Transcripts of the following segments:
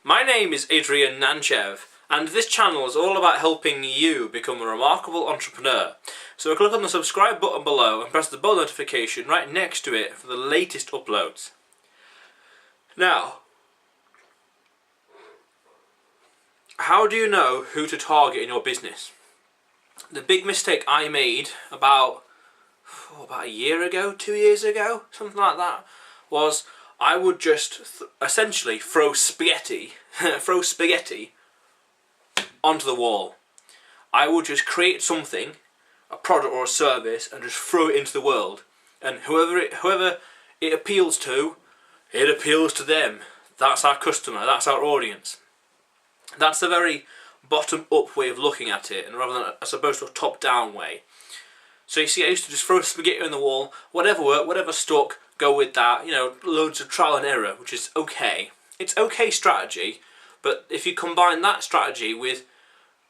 My name is Adrian Nantchev, and this channel is all about helping you become a remarkable entrepreneur. So click on the subscribe button below and press the bell notification right next to it for the latest uploads. Now, how do you know who to target in your business? The big mistake I made about a year ago, 2 years ago, something like that, was I would just essentially throw spaghetti onto the wall. I would just create something, a product or a service, and just throw it into the world. And whoever it appeals to, it appeals to them. That's our customer, that's our audience. That's a very bottom-up way of looking at it, and rather than as opposed to a top-down way. So you see, I used to just throw spaghetti on the wall, whatever worked, whatever stuck, go with that. You know, loads of trial and error, which is okay. It's okay strategy, but if you combine that strategy with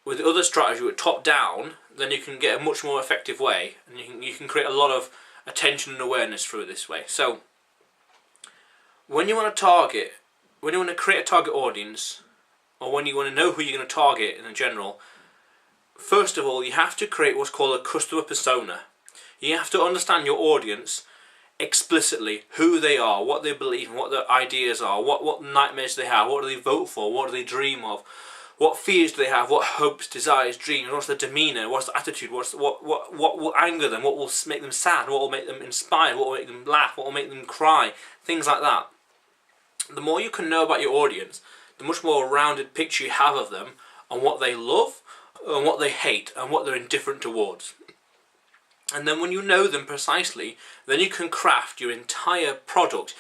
the other strategy, with top-down, then you can get a much more effective way, and you can create a lot of attention and awareness through it this way. So when you want to create a target audience, or when you want to know who you're going to target in general, first of all, you have to create what's called a customer persona. You have to understand your audience explicitly, who they are, what they believe in, what their ideas are, what nightmares they have, what do they vote for, what do they dream of, what fears do they have, what hopes, desires, dreams, what's their demeanour, what's their attitude, what will anger them, what will make them sad, what will make them inspired, what will make them laugh, what will make them cry, things like that. The more you can know about your audience, the much more rounded picture you have of them, and what they love, and what they hate, and what they're indifferent towards. And then when you know them precisely, then you can craft your entire product,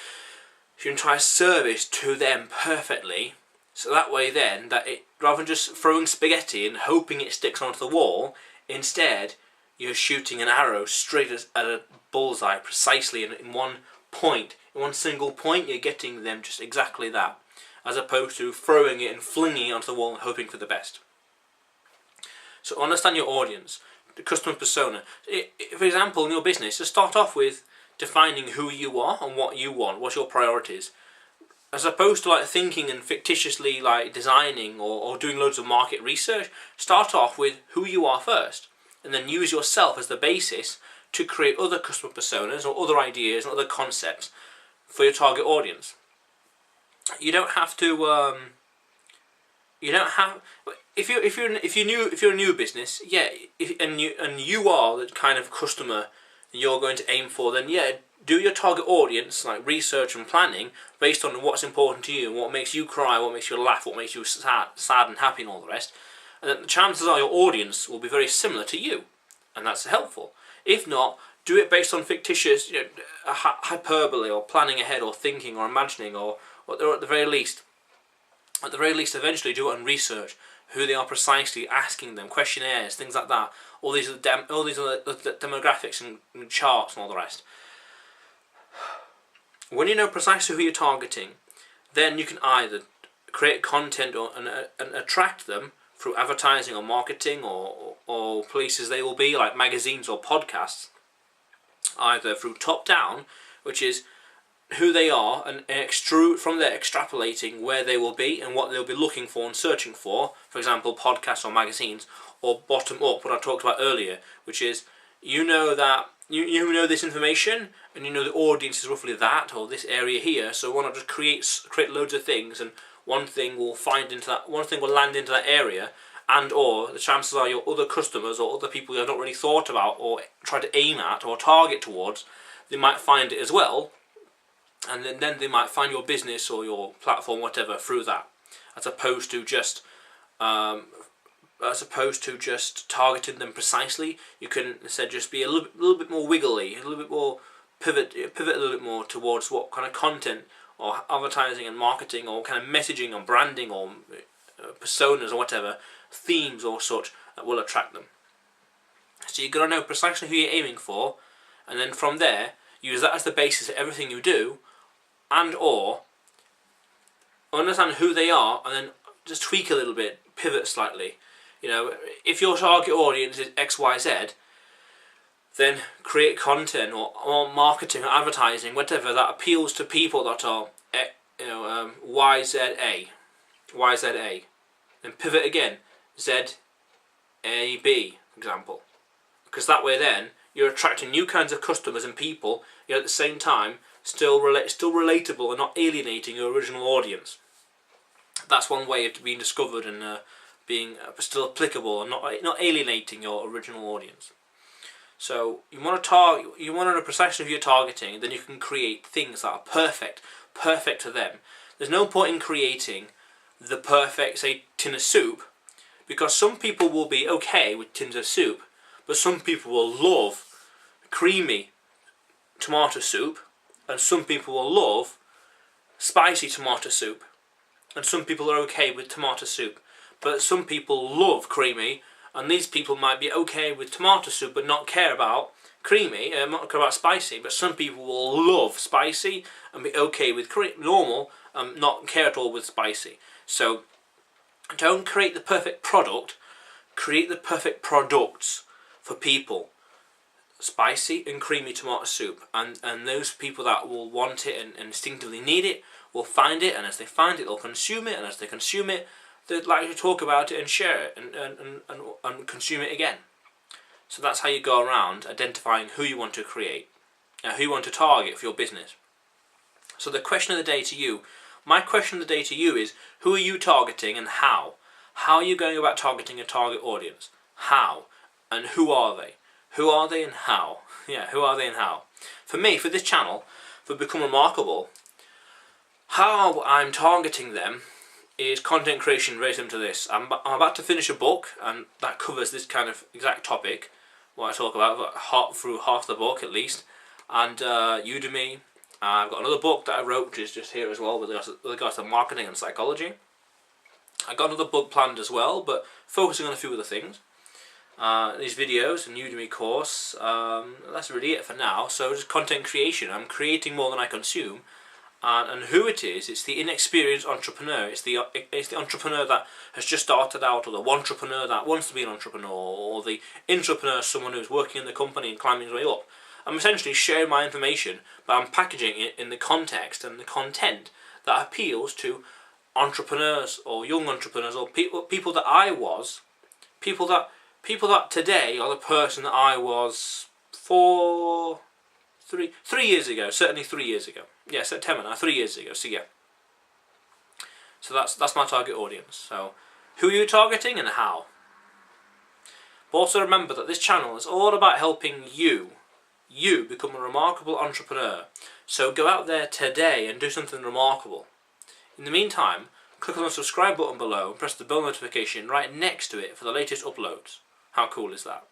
your entire service to them perfectly. So that way then, rather than just throwing spaghetti and hoping it sticks onto the wall, instead you're shooting an arrow straight at a bullseye precisely in one point. In one single point, you're getting them just exactly that, as opposed to throwing it and flinging it onto the wall and hoping for the best. So understand your audience, the customer persona. For example, in your business, just start off with defining who you are and what you want, what's your priorities. As opposed to thinking and fictitiously designing or doing loads of market research, start off with who you are first, and then use yourself as the basis to create other customer personas or other ideas and other concepts for your target audience. You don't have to. If you're a new business, yeah. And you are the kind of customer you're going to aim for, then yeah, do your target audience research and planning based on what's important to you, what makes you cry, what makes you laugh, what makes you sad and happy, and all the rest. And then the chances are your audience will be very similar to you, and that's helpful. If not, do it based on fictitious, hyperbole, or planning ahead, or thinking, or imagining, or at the very least, eventually do it on research, who they are precisely, asking them, questionnaires, things like that. All these are the demographics and charts and all the rest. When you know precisely who you're targeting, then you can either create content and attract them through advertising or marketing or places they will be, like magazines or podcasts, either through top-down, which is who they are, and from there extrapolating where they will be and what they'll be looking for and searching for example podcasts or magazines, or bottom up, what I talked about earlier, which is you know that you know this information, and you know the audience is roughly that, or this area here, so why not just create loads of things, and one thing will land into that area, and or the chances are your other customers or other people you have not really thought about or try to aim at or target towards, they might find it as well. And then they might find your business or your platform, whatever, through that, as opposed to just targeting them precisely. You can instead just be a little bit more wiggly, a little bit more pivot a little bit more towards what kind of content or advertising and marketing or kind of messaging or branding or personas or whatever, themes or such, that will attract them. So you've got to know precisely who you're aiming for, and then from there use that as the basis of everything you do, and or understand who they are and then just tweak a little bit, pivot slightly. If your target audience is XYZ, then create content or marketing or advertising, whatever, that appeals to people that are YZA. YZA. Then pivot again, ZAB, for example. Because that way then, you're attracting new kinds of customers and people, yet at the same time, still relatable and not alienating your original audience. That's one way of being discovered and being still applicable and not alienating your original audience. So you want to know the precision of your targeting, then you can create things that are perfect to them. There's no point in creating the perfect, say, tin of soup, because some people will be okay with tins of soup, but some people will love creamy tomato soup, and some people will love spicy tomato soup, and some people are okay with tomato soup, but some people love creamy, and these people might be okay with tomato soup but not care about creamy, not care about spicy, but some people will love spicy and be okay with normal and not care at all with spicy. So don't create the perfect product, create the perfect products for people. Spicy and creamy tomato soup, and those people that will want it and instinctively need it will find it, and as they find it they'll consume it, and as they consume it they'd like to talk about it and share it and consume it again. So that's how you go around identifying who you want to create, who you want to target for your business. So the question of the day to you, my question of the day to you is, who are you targeting and how? How are you going about targeting a target audience? How? And who are they? Who are they and how? Yeah, who are they and how? For me, for this channel, for Become Remarkable, how I'm targeting them is content creation very similar to this. I'm about to finish a book, and that covers this kind of exact topic, what I talk about, through half the book at least. And Udemy, I've got another book that I wrote, which is just here as well, with regards to marketing and psychology. I got another book planned as well, but focusing on a few other things. These videos and Udemy course, that's really it for now. So just content creation. I'm creating more than I consume, and who it is, it's the inexperienced entrepreneur. It's the entrepreneur that has just started out, or the entrepreneur that wants to be an entrepreneur, or the intrapreneur, someone who's working in the company and climbing his way up. I'm essentially sharing my information, but I'm packaging it in the context and the content that appeals to entrepreneurs or young entrepreneurs, or people that I was, people that today are the person that I was 3 years ago, certainly 3 years ago. Yeah, September now, 3 years ago. So yeah. So that's my target audience. So who are you targeting and how? But also remember that this channel is all about helping you become a remarkable entrepreneur. So go out there today and do something remarkable. In the meantime, click on the subscribe button below and press the bell notification right next to it for the latest uploads. How cool is that?